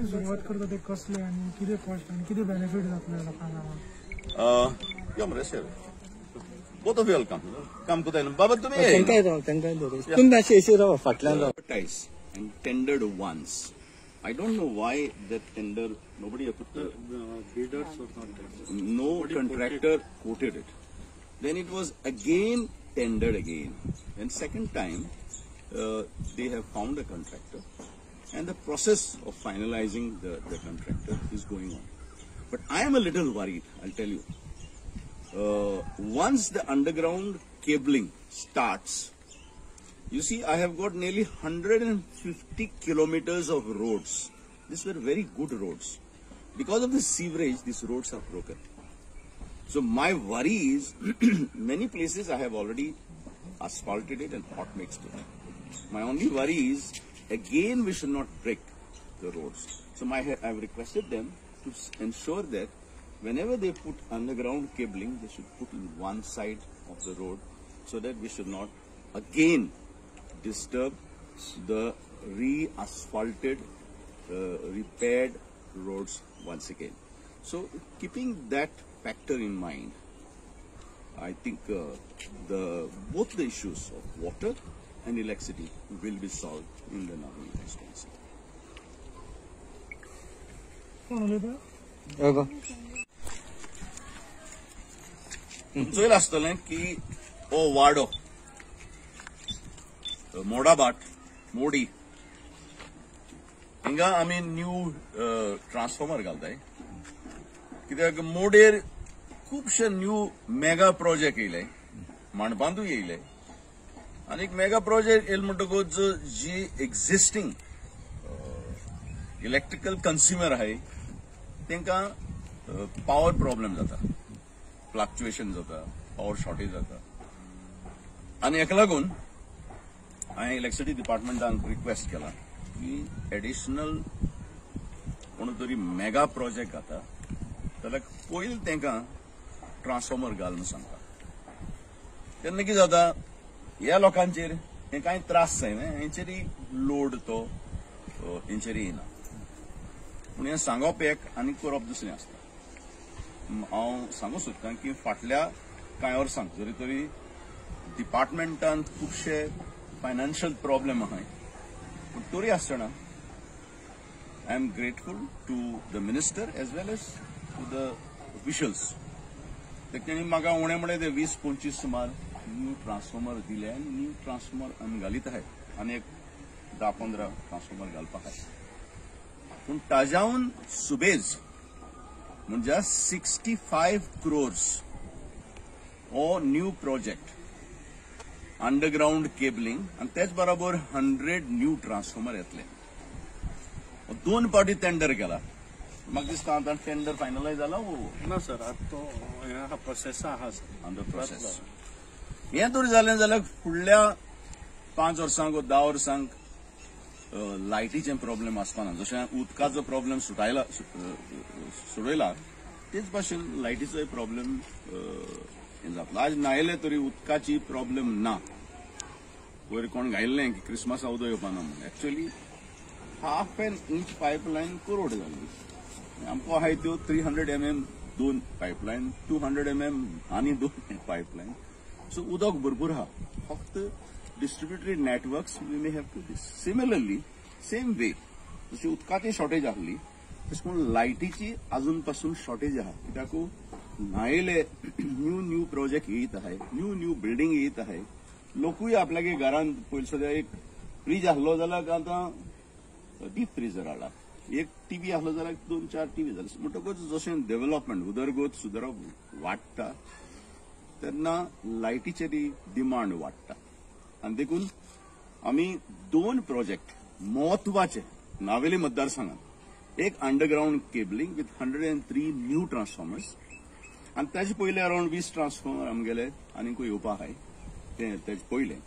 ती सुरुवात करता ते कसले आणि किती कॉस्ट आणि किती बेनिफिट जातले लोकांना? या मरे sir both of you will come to the Baba to me. Advertised and tendered once. I don't know why that tender, nobody put the bidders or not. No contractor quoted it. Then it was again tendered again. And second time, they have found a contractor. And the process of finalizing the contractor is going on. But I am a little worried, I'll tell you. Once the underground cabling starts, you see, I have got nearly 150 kilometers of roads. These were very good roads. Because of the sewerage, these roads are broken. So my worry is, many places I have already asphalted it and hot mixed it. My only worry is, again we should not break the roads. So I have requested them to ensure that whenever they put underground cabling, they should put in one side of the road so that we should not again disturb the re-asphalted, repaired roads once again. So keeping that factor in mind, I think both the issues of water and electricity will be solved in the Navani constituency. चोईल आसतलें की ओ वाडो मोडाबाट मोडी हिंगा आमी new transformer घालताय कित्याक मोडेर खूबशे new mega project येयले मांडबांदूय येयले आनी मेगा प्रोजेक्ट येयले म्हणटकूच जी एक्झिस्टिंग इलेक्ट्रिकल कंज्युमर आहाय तांकां पावर प्रॉब्लेम जाता, फ्लक्च्युएशन जाता, पावर शॉर्टेज जाता आनी हेका लागून हांवें इलेक्ट्रिसिटी डिपार्टमेंटाक रिक्वेस्ट केला की एडिशनल कोण तरी मेगा प्रोजेक्ट घाता जाल्यार पयलीं तांकां ट्रान्सफॉर्मर घाल म्हणून सांगता. तेन्ना कितें जाता, ह्या लोकांचेर हे कांय त्रास जायना, हेंचेरी लोड तो हेंचेरी येना. पूण हें सांगप एक आनी करप दुसरें आसता. हांव सांगूं सोदतां की फाटल्या कांय वर्सांक जरी तरी डिपार्टमेंटान खुबशे फायनान्शियल प्रॉब्लेम आहाय, पूण तरी आसतना I am grateful to the minister as well as to the officials. तेणी म्हाका उणे म्हळें ते 20-25 सुमार न्यू ट्रान्सफॉर्मर दिले आनी न्यू ट्रान्सफॉर्मर आमी घालीत आहाय आनी एक 10-15 ट्रान्सफॉर्मर घालपाक आहाय. पूण ताज्याहून सुबेज म्हणजे 65 crores हो न्यू प्रोजेक्ट अंडरग्राउंड केबलिंग आणि त्याच बरोबर 100 न्यू ट्रान्सफॉर्मर येतले. 2 पावटी टेंडर केला. म्हाका दिसता आतां टेंडर फायनलायज जाला ना सर, आतां तो प्रोसेस आहा अंडर प्रोसेस. हें जर जालें जाल्यार फुडल्या 5 वर्सांक वा 10 वर्सांक लायटीचे प्रॉब्लेम आसपाना. जशें उदकाचो प्रॉब्लेम सोडयला तेच भाशेन लायटीचोय प्रॉब्लेम जातलो. आज नायले तरी उदकाची प्रॉब्लेम ना. वयर कोण घायल्लें की क्रिसमसा उदक येवपाना म्हणून. एक्चुअली 1/2 इंच पायपलायन करोड जाल्ली. आमकां आहाय त्यो 300 mm 2 पायपलायन, 200 mm आनी 2 पायपलायन. सो उदक भरपूर आहा. फक्त distributory networks we may have to do. Similarly, same way, जशी उदकाची शॉर्टेज आसली तशें करून लायटीची अजून पासून शॉर्टेज आहा. कित्याक न्हायले न्यू प्रोजेक्ट येयत आहाय, न्यू बिल्डिंग येयत आहाय. लोकूय आपल्यागे घरांत पयलीं सद्या एक फ्रीज आसलो जाल्यार आतां डीप फ्रीजर हाडला. एक टीव्ही आसलो जाल्यार 2-4 टीव्ही जाले. म्हणटकूच जशें डेव्हलपमेंट उदरगत सुदारप वाडटा तेन्ना लायटीचेरी डिमांड वाडटा. आनी देखून आमी 2 प्रोजेक्ट म्हत्वाचे नावेली मतदारसंघात, एक underground cabling with 103 new transformers आनी ताचे पयले अराउंड 20 ट्रान्सफॉर्मर आमगेले आनीकूय येवपा आहाय तेचे पयले.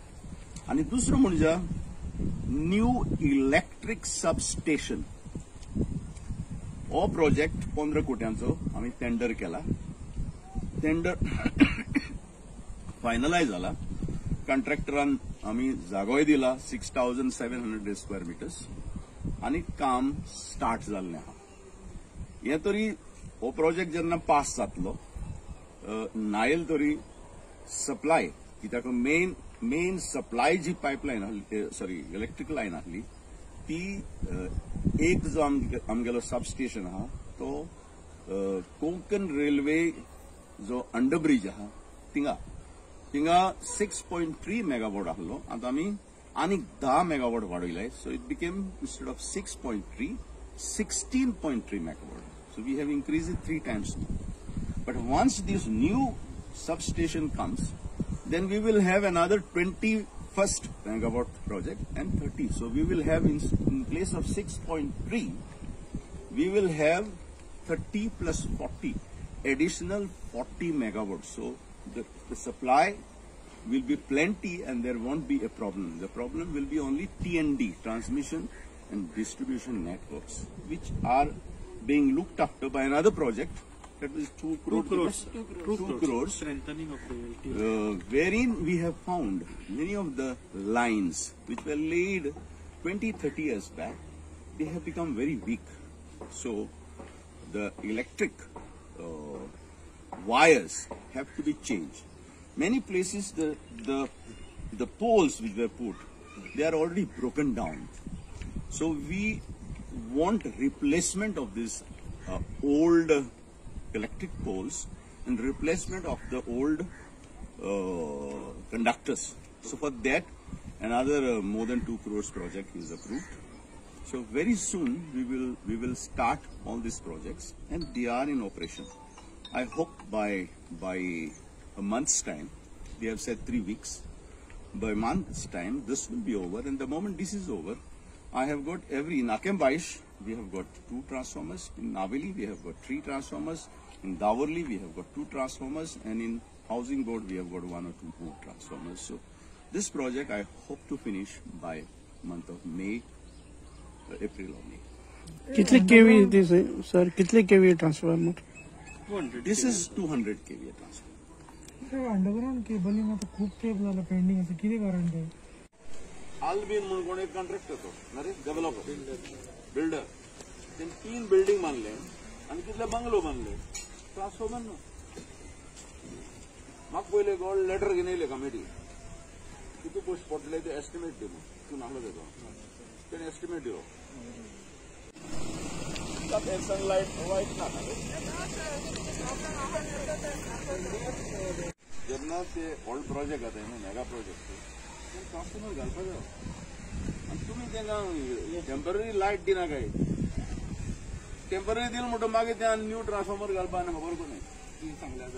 आनी दुसरो म्हणजे न्यू इलेक्ट्रीक सबस्टेशन. हो प्रोजेक्ट 15 कोट्यांचो आमी टेंडर केला. टेंडर फायनलायज जाला. कॉन्ट्रॅक्टरान आमी जागोय दिला 6,700 स्क्वेअर मिटर्स आनी काम स्टार्ट जाल्लें आहा. हें तरी हो प्रोजेक्ट जेन्ना पास जातलो नायल तरी सप्लाय कित्याक मेन सप्लाय जी पायपलायन आहली सॉरी इलेक्ट्रिक लायन आहली ती एक जो आमगेलो सबस्टेशन आहा तो कोंकण रेल्वे जो अंडरब्रिज आहा थिंगा 6.3 मेगावॉट आहलो. आतां आमी आनीक 10 मेगावॉट वाडयलाय. So it became instead of 6.3 16.3 megawatt. So we have increased it 3 times now. But once this new substation comes, then we will have another 21st megawatt project and 30. So we will have in place of 6.3, we will have 30 plus 40, additional 40 megawatts. So the supply will be plenty and there won't be a problem. The problem will be only T&D, transmission and distribution networks, which are being looked after by another project that is 2 crores. Strengthening of the LT. Wherein we have found many of the lines which were laid 20-30 years back, they have become very weak. So the electric wires have to be changed. Many places the poles which were put, they are already broken down. So we want replacement of these old electric poles and replacement of the old conductors. So for that, another more than 2 crores project is approved. So very soon we will start all these projects and they are in operation. I hope by a month's time, they have said 3 weeks. By a month's time, this will be over, and the moment this is over, I have got in Akembaish, we have got 2 transformers. In Naveli, we have got 3 transformers. In Dawarli, we have got 2 transformers. And in Housing Board, we have got 1 or 2 more transformers. So this project, I hope to finish by month of May, April or May. कितने केवी this है सर? कितने KV transformer? 200. This is 200 kVA transformer. Underground cabling आता खूप तेप झालं pending असं किती कारण ते आलबीन म्हणून कोण एक कॉन्ट्रॅक्टर तो अरे डेव्हलपर बिल्डर त्यांनी 3 बिल्डिंग बांधले आणि कितले बंगलो बांधले ट्रान्सफॉर्मर न्हू. म्हाका पयले गोल्ड लेटर घेवन येयले कमिटी किती पोस्ट पडले ते एस्टिमेट दी म्हणून तूं नासलो तेजो तेणें एस्टिमेट दिलो सनलायट वायट ना जेन्ना ते ओल्ड प्रोजेक्ट आता मेगा प्रोजेक्ट ट्रान्सफॉर्मर घालपाक जाय आनी तुमी तांकां टेम्पररी लायट दिना काय टेम्पररी दिलें म्हणटा मागीर त्या न्यू ट्रान्सफॉर्मर घालपा आनी खबर कोणी सांगल्या